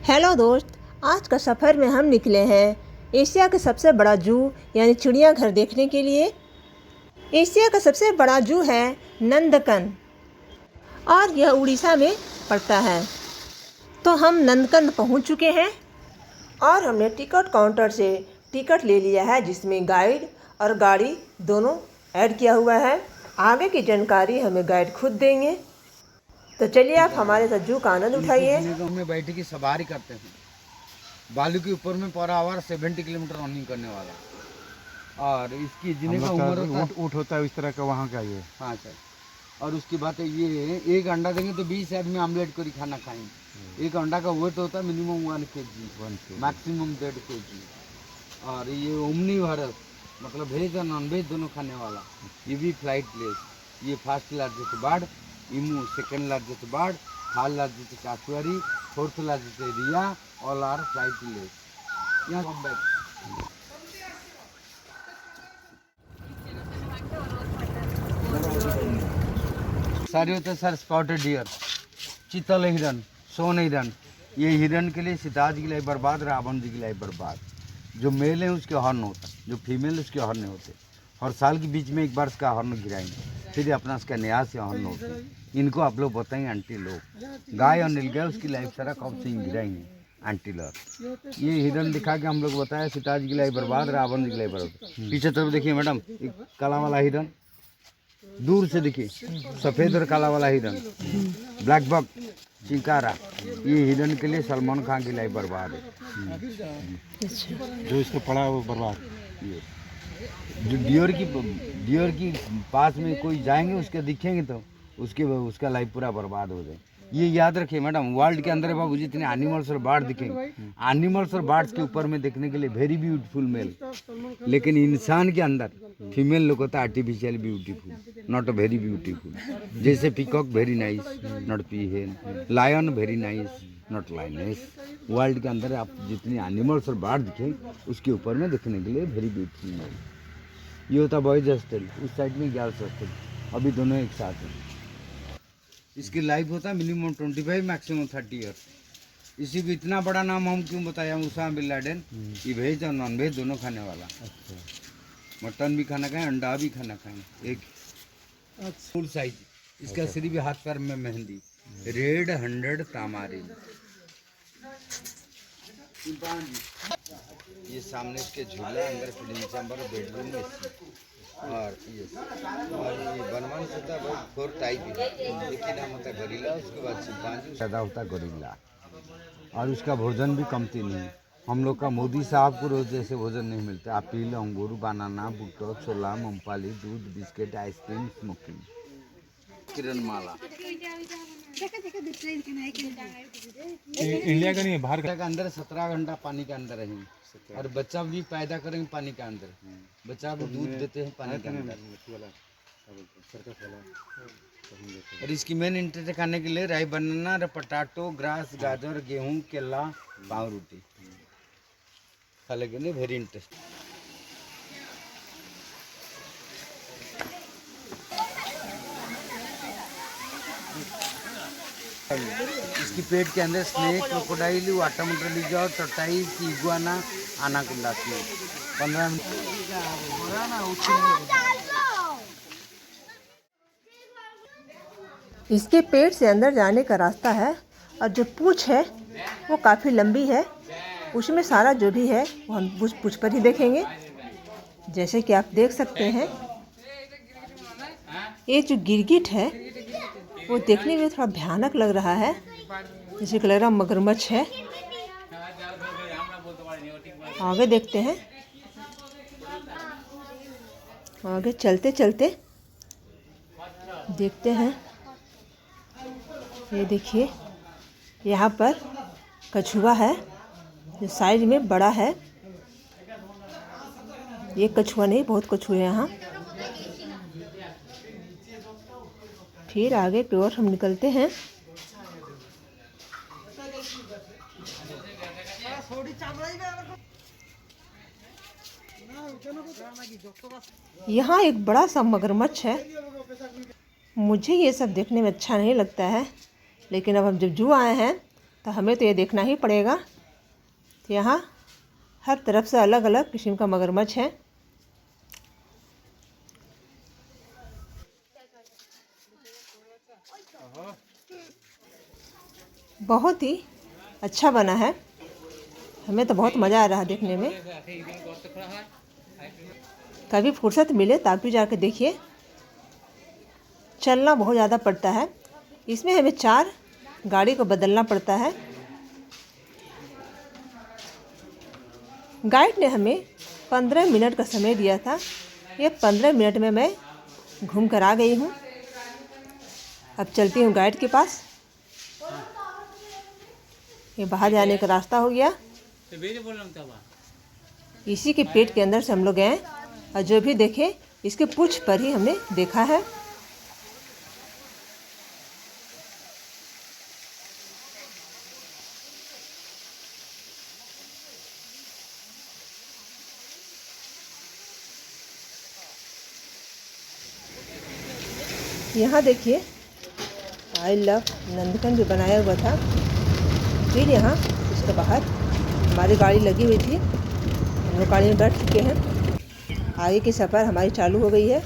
Hello दोस्त, आज का सफ़र में हम निकले हैं एशिया का सबसे बड़ा जू यानी चिड़ियाघर देखने के लिए। एशिया का सबसे बड़ा जू है नंदकन और यह उड़ीसा में पड़ता है। तो हम नंदकन पहुंच चुके हैं और हमने टिकट काउंटर से टिकट ले लिया है, जिसमें गाइड और गाड़ी दोनों ऐड किया हुआ है। आगे की जानकारी हमें गाइड खुद देंगे। तो चलिए आप हमारे साथ जू का आनंद उठाइए। में बैठे की सवारी करते हैं। बालू के ऊपर में पर आवर 70 किलोमीटर रनिंग करने वाला। और इसकी जीने का उम्र ऊँट होता है इस तरह का वहाँ का ये। हाँ सर। और उसकी बात है ये, एक अंडा देंगे तो 20 आदमी आमलेट करी खाना खाएंगे। एक अंडा का वेट होता है मिनिमम 1 kg, मैक्सिमम 1.5 kg। और ये ओमनी भारत मतलब वेज और नॉन वेज दोनों खाने वाला। ये भी फ्लाइट प्लेस। ये first largest bird, emu second largest bird, third largest cassowary, fourth largest rhea, all are flightless. यहाँ कम बैक सारे होते हैं सर। स्पॉटेड डियर, चीतल हिरन, सोन हिरन। ये हिरन के लिए सिताज की लाइफ बर्बाद, रावण जी की लाइफ बर्बाद। जो मेल है उसके हॉर्न होता है, जो फीमेल उसके हॉर्न नहीं होते। हर साल के बीच में एक बार इसका हॉर्न गिराएंगे, फिर अपना उसका न्यास से हॉर्न होते हैं। इनको आप लोग बताएंगे आंटी लोग। गाय और नीलगाय उसकी लाइफ सारा कब से गिराएंगे आंटी लोग। ये हिरन दिखा के हम लोग बताया सिताज की लाइफ बर्बाद, रावण जी की लाइफ बर्बाद। पीछे तरफ देखिए मैडम, एक काला वाला हिरन दूर से देखिए, सफ़ेद और काला वाला हिरन, ब्लैक बक, चिंकारा। ये हिरन के लिए सलमान खान की लाइफ बर्बाद है। जो इसको पड़ा वो बर्बाद। ये जो डियर की पास में कोई जाएंगे उसके दिखेंगे तो उसका लाइफ पूरा बर्बाद हो जाए। ये याद रखिए मैडम, वर्ल्ड के अंदर बाबू जितने एनिमल्स और बर्ड दिखेंगे, एनिमल्स और बर्ड्स के ऊपर में देखने के लिए वेरी ब्यूटीफुल मेल, लेकिन इंसान के अंदर फीमेल लोग होता है artificial beautiful, not very beautiful. जैसे peacock very nice, not peahen. Lion very nice, not lioness. World के अंदर आप जितने एनिमल्स और बर्ड दिखेंगे उसके ऊपर में देखने के लिए वेरी ब्यूटीफुल मेल। ये होता बॉयज हॉस्टल, उस साइड में गर्ल्स हॉस्टल, अभी दोनों एक साथ हैं। इसकी लाइफ होता है मिनिमम 25 मैक्सिमम 30 ईयर। इसी को इतना बड़ा नाम हम क्यों बताया, उसामा बिन लादेन। ये वेज और नॉन वेज दोनों खाने वाला। मटन भी खाना खाएं, अंडा भी खाना खाएं। एक फुल साइज इसका सिर्फ हाथ पैर में मेहंदी, रेड 100 तामारी। ये सामने इसके झूला, अंदर फीडिंग चैम्बर, बेडरूम में और ये बनवान होता है बहुत 4 टाइप है। एक ही नाम होता है गोरिल्ला, उसके बाद चिंपांजी, पैदा होता है गोरिल्ला। और उसका भोजन भी कमती नहीं है। हम लोग का मोदी साहब को रोज जैसे भोजन नहीं मिलता। एप्पल, अंगूर, बनाना, भुट्टा, छोला, मूंगफली, दूध, biscuit, ice cream, smoking. Kiranmala India का नहीं है, बाहर का अंदर 17 घंटा पानी के अंदर रहेंगे। और बच्चा भी पैदा करेंगे पानी के अंदर। बच्चा को दूध देते हैं पानी के अंदर। और इसकी मेन इंटरेस्ट खाने के लिए राई बनाना, पटाटो, ग्रास, गाजर, गेहूं, केला, पाव रोटी खा लेंगे नहीं, वेरी इंटरेस्ट। इसकी पेट के अंदर snake, crocodile, water monitor lizard, tortoise, iguana, anaconda 15 minute. इसके पेट से अंदर जाने का रास्ता है और जो पूँछ है वो काफ़ी लंबी है। उसमें सारा जो भी है वो हम पूँछ पर ही देखेंगे। जैसे कि आप देख सकते हैं, ये जो गिरगिट है वो देखने में थोड़ा भयानक लग रहा है, जैसे कि लग रहा मगरमच्छ है। आगे देखते हैं, आगे चलते चलते देखते हैं। ये देखिए, यहाँ पर कछुआ है जो साइज में बड़ा है। ये कछुआ नहीं, बहुत कछुए हैं यहाँ। फिर आगे की ओर हम निकलते हैं। यहाँ एक बड़ा सा मगरमच्छ है। मुझे ये सब देखने में अच्छा नहीं लगता है, लेकिन अब हम जब जू आए हैं तो हमें तो ये देखना ही पड़ेगा। तो यहाँ हर तरफ से अलग अलग किस्म का मगरमच्छ है। बहुत ही अच्छा बना है, हमें तो बहुत मज़ा आ रहा है देखने में। कभी फुर्सत मिले तो आप भी जाके देखिए। चलना बहुत ज़्यादा पड़ता है, इसमें हमें 4 गाड़ी को बदलना पड़ता है। गाइड ने हमें 15 मिनट का समय दिया था। ये 15 मिनट में मैं घूम कर आ गई हूँ। अब चलती हूँ गाइड के पास। ये बाहर जाने का रास्ता हो गया। इसी के पेट के अंदर से हम लोग गए और जो भी देखे इसके पूंछ पर ही हमने देखा है। यहाँ देखिए आई लव नंदकन भी बनाया हुआ था। फिर यहाँ इसके बाहर हमारी गाड़ी लगी हुई थी, हम लोग गाड़ी में बैठ चुके हैं। आगे की सफ़र हमारी चालू हो गई है।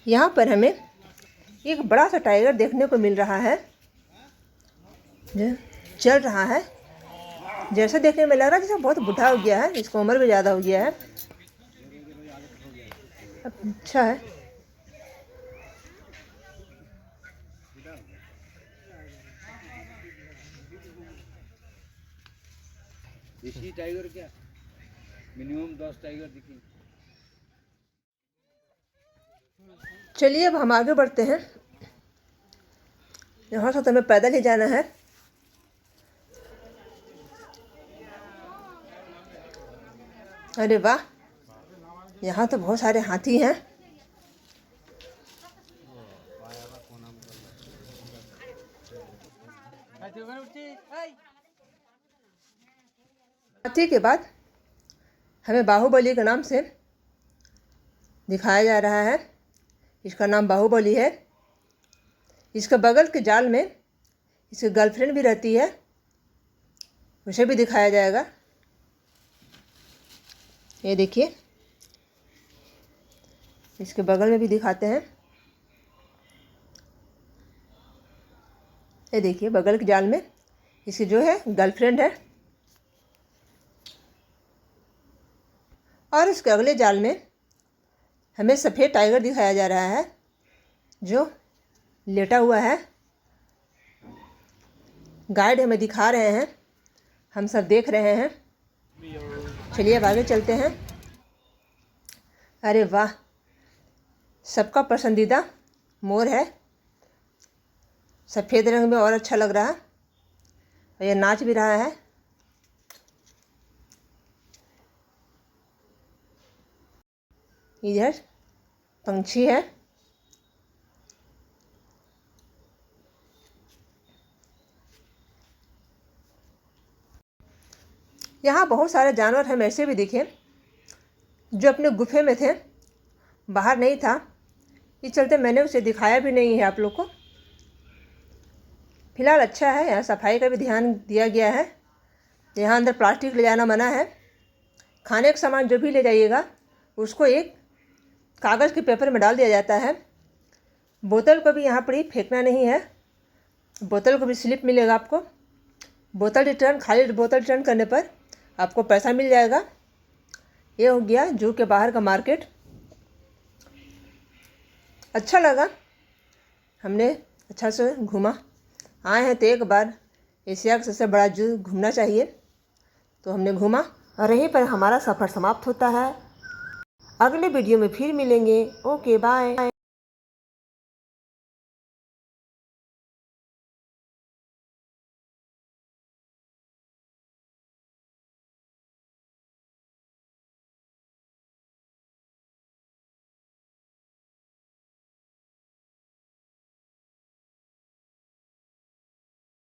यहाँ पर हमें एक बड़ा सा टाइगर देखने को मिल रहा है जो चल रहा है। जैसे देखने में लग रहा है जैसे बहुत बूढ़ा हो गया है, इसका उम्र भी ज़्यादा हो गया है। अच्छा है। देसी टाइगर क्या मिनिमम 10 टाइगर दिखे। चलिए अब हम आगे बढ़ते हैं। यहाँ से तो हमें पैदल ही जाना है। अरे वाह, यहाँ तो बहुत सारे हाथी हैं। हाथी के बाद हमें बाहुबली के नाम से दिखाया जा रहा है। इसका नाम बाहुबली है। इसके बगल के जाल में इसकी गर्लफ्रेंड भी रहती है, उसे भी दिखाया जाएगा। ये देखिए, इसके बगल में भी दिखाते हैं। ये देखिए बगल के जाल में इसकी जो है गर्लफ्रेंड है। और इसके अगले जाल में हमें सफ़ेद टाइगर दिखाया जा रहा है जो लेटा हुआ है। गाइड हमें दिखा रहे हैं, हम सब देख रहे हैं। चलिए अब आगे चलते हैं। अरे वाह, सबका पसंदीदा मोर है। सफ़ेद रंग में और अच्छा लग रहा है और यह नाच भी रहा है। इधर पंछी है। यहाँ बहुत सारे जानवर हमें ऐसे भी दिखे जो अपने गुफे में थे, बाहर नहीं था। इस चलते मैंने उसे दिखाया भी नहीं है आप लोग को। फिलहाल अच्छा है, यहाँ सफाई का भी ध्यान दिया गया है। यहाँ अंदर प्लास्टिक ले जाना मना है। खाने का सामान जो भी ले जाइएगा उसको एक कागज़ के पेपर में डाल दिया जाता है। बोतल को भी यहाँ पर ही फेंकना नहीं है। बोतल को भी स्लिप मिलेगा आपको। बोतल रिटर्न, खाली बोतल रिटर्न करने पर आपको पैसा मिल जाएगा। ये हो गया जू के बाहर का मार्केट। अच्छा लगा, हमने अच्छा से घूमा। आए हैं तो एक बार एशिया का सबसे बड़ा जू घूमना चाहिए, तो हमने घूमा और यहीं पर हमारा सफ़र समाप्त होता है। अगले वीडियो में फिर मिलेंगे। Okay bye.